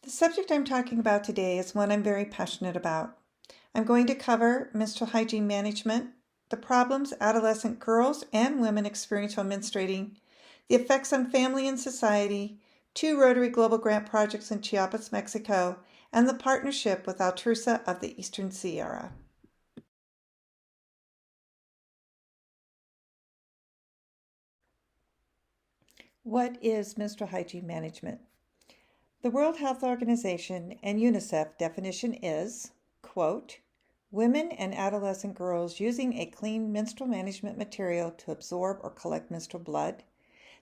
The subject I'm talking about today is one I'm very passionate about. I'm going to cover menstrual hygiene management, the problems adolescent girls and women experience while menstruating, the effects on family and society, two Rotary Global Grant projects in Chiapas, Mexico, and the partnership with Altrusa of the Eastern Sierra. What is menstrual hygiene management? The World Health Organization and UNICEF definition is, quote, women and adolescent girls using a clean menstrual management material to absorb or collect menstrual blood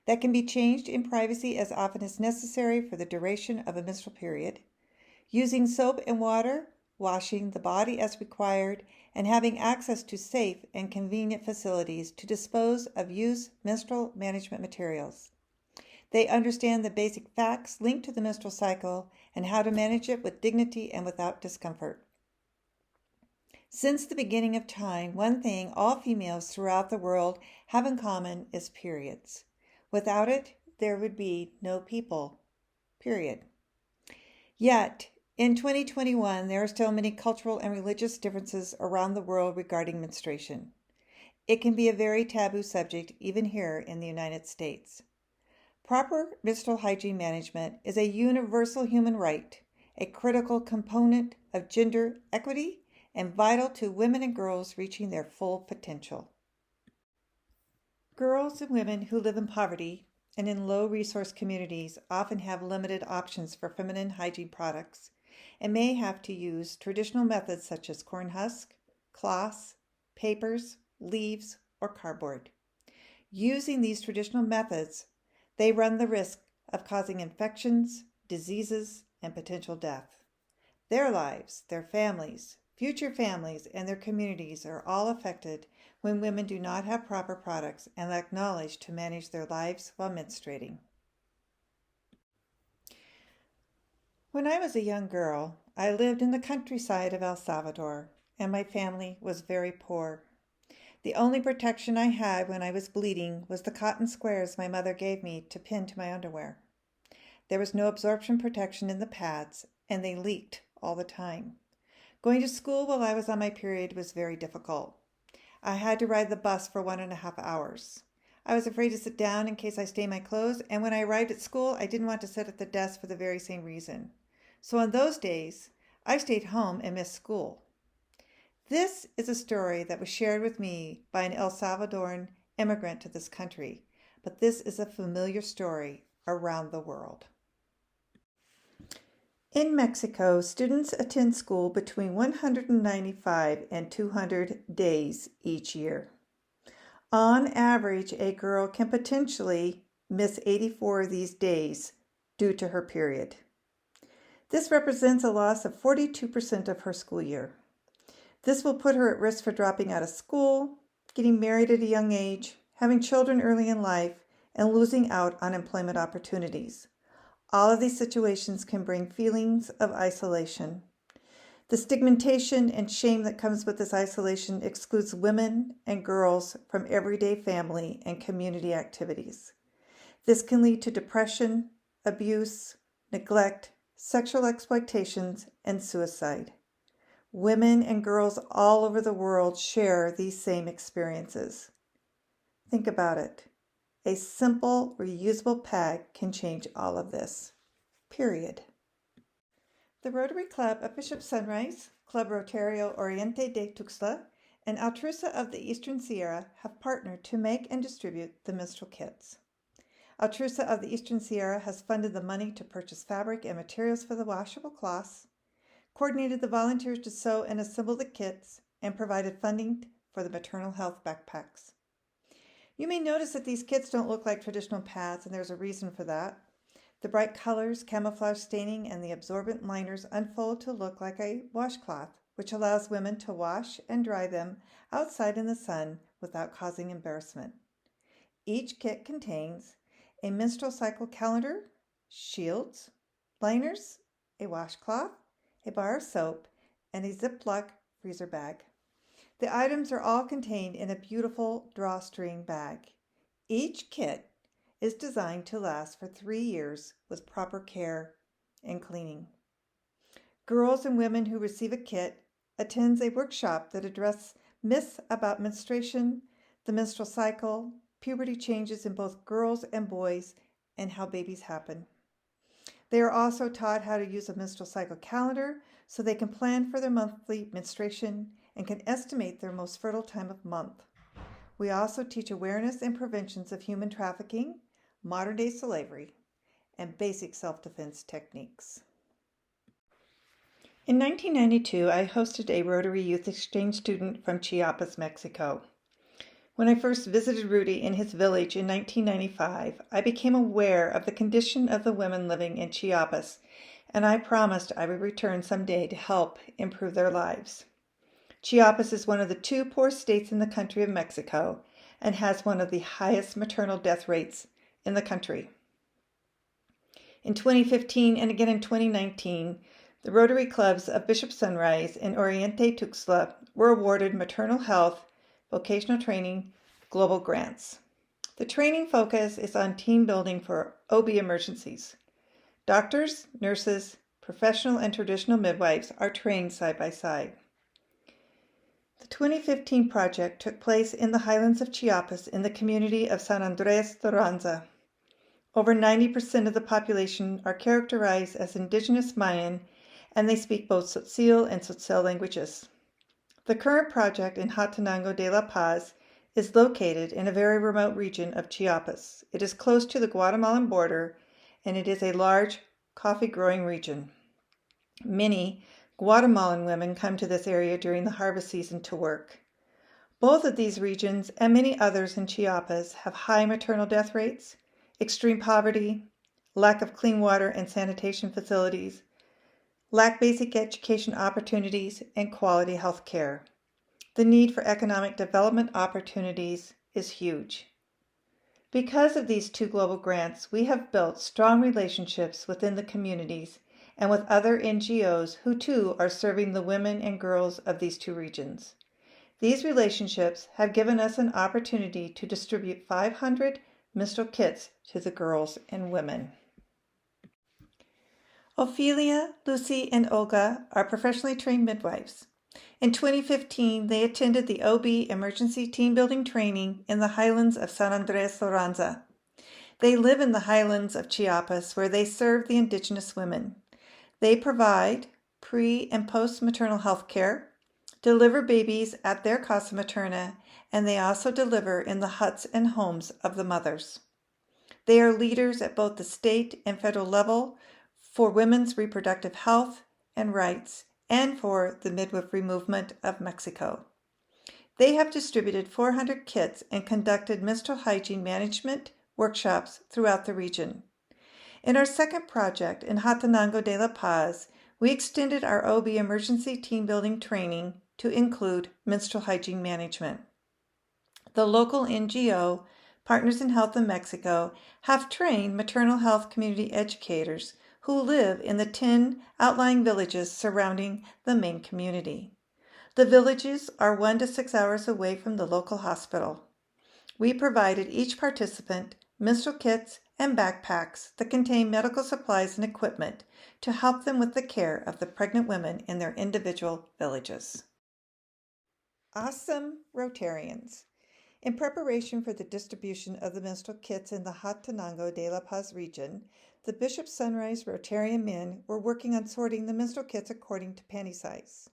that can be changed in privacy as often as necessary for the duration of a menstrual period, using soap and water, washing the body as required, and having access to safe and convenient facilities to dispose of used menstrual management materials. They understand the basic facts linked to the menstrual cycle and how to manage it with dignity and without discomfort. Since the beginning of time, one thing all females throughout the world have in common is periods. Without it, there would be no people. Period. Yet, in 2021, there are still many cultural and religious differences around the world regarding menstruation. It can be a very taboo subject even here in the United States. Proper menstrual hygiene management is a universal human right, a critical component of gender equity, and vital to women and girls reaching their full potential. Girls and women who live in poverty and in low-resource communities often have limited options for feminine hygiene products and may have to use traditional methods such as corn husk, cloths, papers, leaves, or cardboard. Using these traditional methods, they run the risk of causing infections, diseases, and potential death. Their lives, their families, future families, and their communities are all affected when women do not have proper products and lack knowledge to manage their lives while menstruating. When I was a young girl, I lived in the countryside of El Salvador, and my family was very poor. The only protection I had when I was bleeding was the cotton squares my mother gave me to pin to my underwear. There was no absorption protection in the pads, and they leaked all the time. Going to school while I was on my period was very difficult. I had to ride the bus for 1.5 hours. I was afraid to sit down in case I stained my clothes, and when I arrived at school, I didn't want to sit at the desk for the very same reason. So on those days, I stayed home and missed school. This is a story that was shared with me by an El Salvadoran immigrant to this country, but this is a familiar story around the world. In Mexico, students attend school between 195 and 200 days each year. On average, a girl can potentially miss 84 of these days due to her period. This represents a loss of 42% of her school year. This will put her at risk for dropping out of school, getting married at a young age, having children early in life, and losing out on employment opportunities. All of these situations can bring feelings of isolation. The stigmatization and shame that comes with this isolation excludes women and girls from everyday family and community activities. This can lead to depression, abuse, neglect, sexual exploitations, and suicide. Women and girls all over the world share these same experiences. Think about it. A simple, reusable pad can change all of this. Period. The Rotary Club of Bishop Sunrise, Club Rotario Oriente de Tuxtla, and Altrusa of the Eastern Sierra have partnered to make and distribute the menstrual kits. Altrusa of the Eastern Sierra has funded the money to purchase fabric and materials for the washable cloths, coordinated the volunteers to sew and assemble the kits, and provided funding for the maternal health backpacks. You may notice that these kits don't look like traditional pads, and there's a reason for that. The bright colors, camouflage staining, and the absorbent liners unfold to look like a washcloth, which allows women to wash and dry them outside in the sun without causing embarrassment. Each kit contains a menstrual cycle calendar, shields, liners, a washcloth, a bar of soap, and a Ziploc freezer bag. The items are all contained in a beautiful drawstring bag. Each kit is designed to last for 3 years with proper care and cleaning. Girls and women who receive a kit attends a workshop that addresses myths about menstruation, the menstrual cycle, puberty changes in both girls and boys, and how babies happen. They are also taught how to use a menstrual cycle calendar so they can plan for their monthly menstruation and can estimate their most fertile time of month. We also teach awareness and preventions of human trafficking, modern-day slavery, and basic self-defense techniques. In 1992, I hosted a Rotary Youth Exchange student from Chiapas, Mexico. When I first visited Rudy in his village in 1995, I became aware of the condition of the women living in Chiapas, and I promised I would return someday to help improve their lives. Chiapas is one of the 2 poor states in the country of Mexico and has one of the highest maternal death rates in the country. In 2015 and again in 2019, the Rotary Clubs of Bishop Sunrise and Oriente Tuxtla were awarded maternal health, vocational training, global grants. The training focus is on team building for OB emergencies. Doctors, nurses, professional and traditional midwives are trained side by side. The 2015 project took place in the highlands of Chiapas in the community of San Andres Toranza. Over 90% of the population are characterized as indigenous Mayan, and they speak both Tzotzil and Tzotzil languages. The current project in Hatenango de la Paz is located in a very remote region of Chiapas. It is close to the Guatemalan border, and it is a large coffee-growing region. Many Guatemalan women come to this area during the harvest season to work. Both of these regions and many others in Chiapas have high maternal death rates, extreme poverty, lack of clean water and sanitation facilities, lack basic education opportunities, and quality health care. The need for economic development opportunities is huge. Because of these 2 global grants, we have built strong relationships within the communities and with other NGOs who too are serving the women and girls of these 2 regions. These relationships have given us an opportunity to distribute 500 menstrual kits to the girls and women. Ophelia, Lucy, and Olga are professionally trained midwives. In 2015, they attended the OB Emergency Team Building Training in the highlands of San Andres Loranza. They live in the highlands of Chiapas where they serve the indigenous women. They provide pre- and post-maternal health care, deliver babies at their casa materna, and they also deliver in the huts and homes of the mothers. They are leaders at both the state and federal level for women's reproductive health and rights and for the midwifery movement of Mexico. They have distributed 400 kits and conducted menstrual hygiene management workshops throughout the region. In our second project in Hatenango de la Paz, we extended our OB emergency team building training to include menstrual hygiene management. The local NGO, Partners in Health in Mexico, have trained maternal health community educators who live in the 10 outlying villages surrounding the main community. The villages are 1 to 6 hours away from the local hospital. We provided each participant menstrual kits and backpacks that contain medical supplies and equipment to help them with the care of the pregnant women in their individual villages. Awesome Rotarians! In preparation for the distribution of the menstrual kits in the Hatenango de la Paz region, the Bishop Sunrise Rotarian men were working on sorting the menstrual kits according to panty size.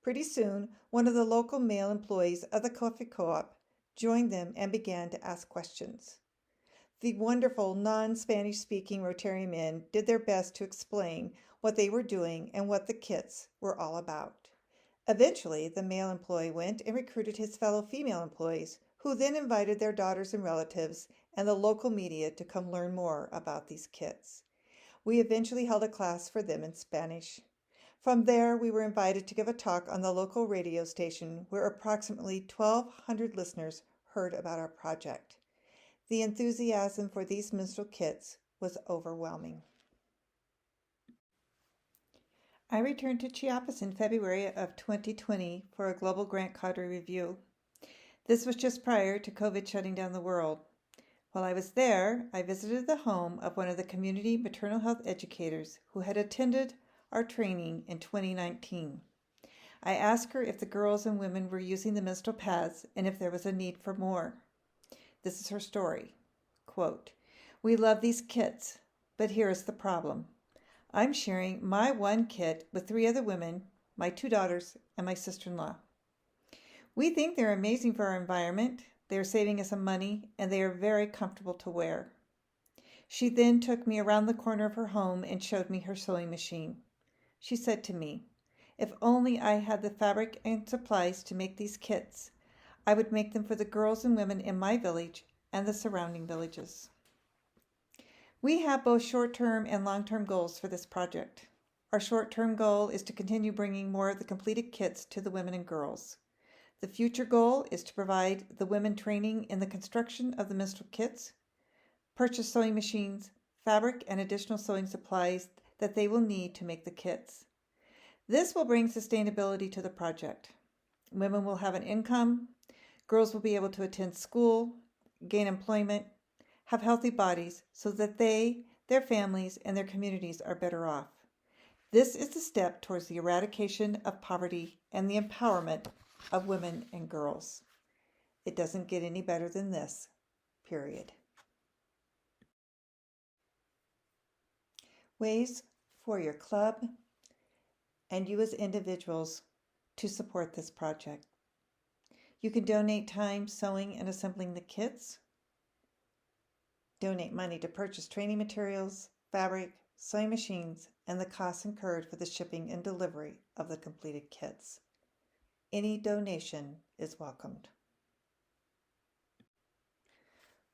Pretty soon, one of the local male employees of the coffee co-op joined them and began to ask questions. The wonderful non-Spanish speaking Rotarian men did their best to explain what they were doing and what the kits were all about. Eventually, the male employee went and recruited his fellow female employees, who then invited their daughters and relatives and the local media to come learn more about these kits. We eventually held a class for them in Spanish. From there, we were invited to give a talk on the local radio station where approximately 1,200 listeners heard about our project. The enthusiasm for these menstrual kits was overwhelming. I returned to Chiapas in February of 2020 for a global grant cadre review. This was just prior to COVID shutting down the world. While I was there, I visited the home of one of the community maternal health educators who had attended our training in 2019. I asked her if the girls and women were using the menstrual pads and if there was a need for more. This is her story. Quote, "We love these kits, but here is the problem. I'm sharing my one kit with 3 other women, my 2 daughters, and my sister-in-law. We think they're amazing for our environment. They are saving us some money, and they are very comfortable to wear." She then took me around the corner of her home and showed me her sewing machine. She said to me, "If only I had the fabric and supplies to make these kits, I would make them for the girls and women in my village and the surrounding villages." We have both short-term and long-term goals for this project. Our short-term goal is to continue bringing more of the completed kits to the women and girls. The future goal is to provide the women training in the construction of the menstrual kits, purchase sewing machines, fabric, and additional sewing supplies that they will need to make the kits. This will bring sustainability to the project. Women will have an income, girls will be able to attend school, gain employment, have healthy bodies so that they, their families, and their communities are better off. This is the step towards the eradication of poverty and the empowerment of women and girls. It doesn't get any better than this, period. Ways for your club and you as individuals to support this project. You can donate time sewing and assembling the kits, donate money to purchase training materials, fabric, sewing machines, and the costs incurred for the shipping and delivery of the completed kits. Any donation is welcomed.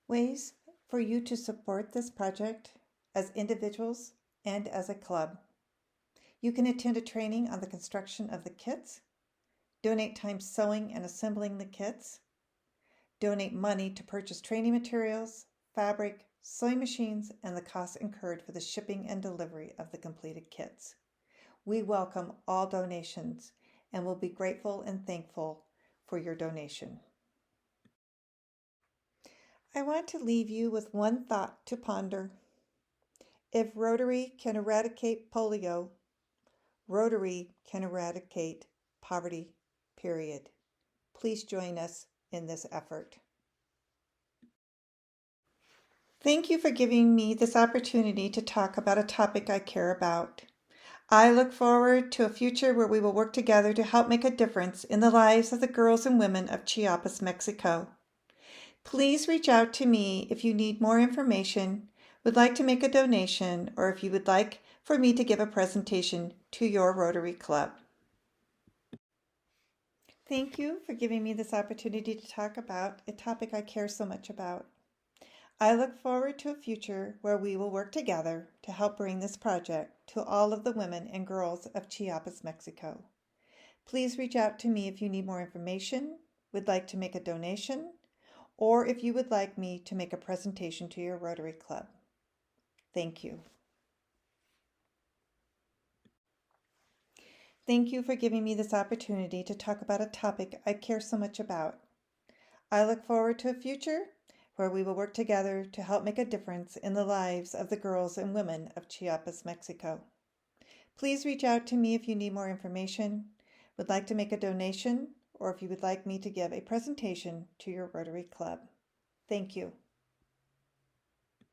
Ways for you to support this project as individuals and as a club. You can attend a training on the construction of the kits, donate time sewing and assembling the kits, donate money to purchase training materials, fabric, sewing machines, and the costs incurred for the shipping and delivery of the completed kits. We welcome all donations and will be grateful and thankful for your donation. I want to leave you with one thought to ponder. If Rotary can eradicate polio, Rotary can eradicate poverty, period. Please join us in this effort. Thank you for giving me this opportunity to talk about a topic I care about. I look forward to a future where we will work together to help make a difference in the lives of the girls and women of Chiapas, Mexico. Please reach out to me if you need more information, would like to make a donation, or if you would like for me to give a presentation to your Rotary Club. Thank you for giving me this opportunity to talk about a topic I care so much about. I look forward to a future where we will work together to help bring this project to all of the women and girls of Chiapas, Mexico. Please reach out to me if you need more information, would like to make a donation, or if you would like me to make a presentation to your Rotary Club. Thank you. Thank you for giving me this opportunity to talk about a topic I care so much about. I look forward to a future where we will work together to help make a difference in the lives of the girls and women of Chiapas, Mexico. Please reach out to me if you need more information, would like to make a donation, or if you would like me to give a presentation to your Rotary Club. Thank you.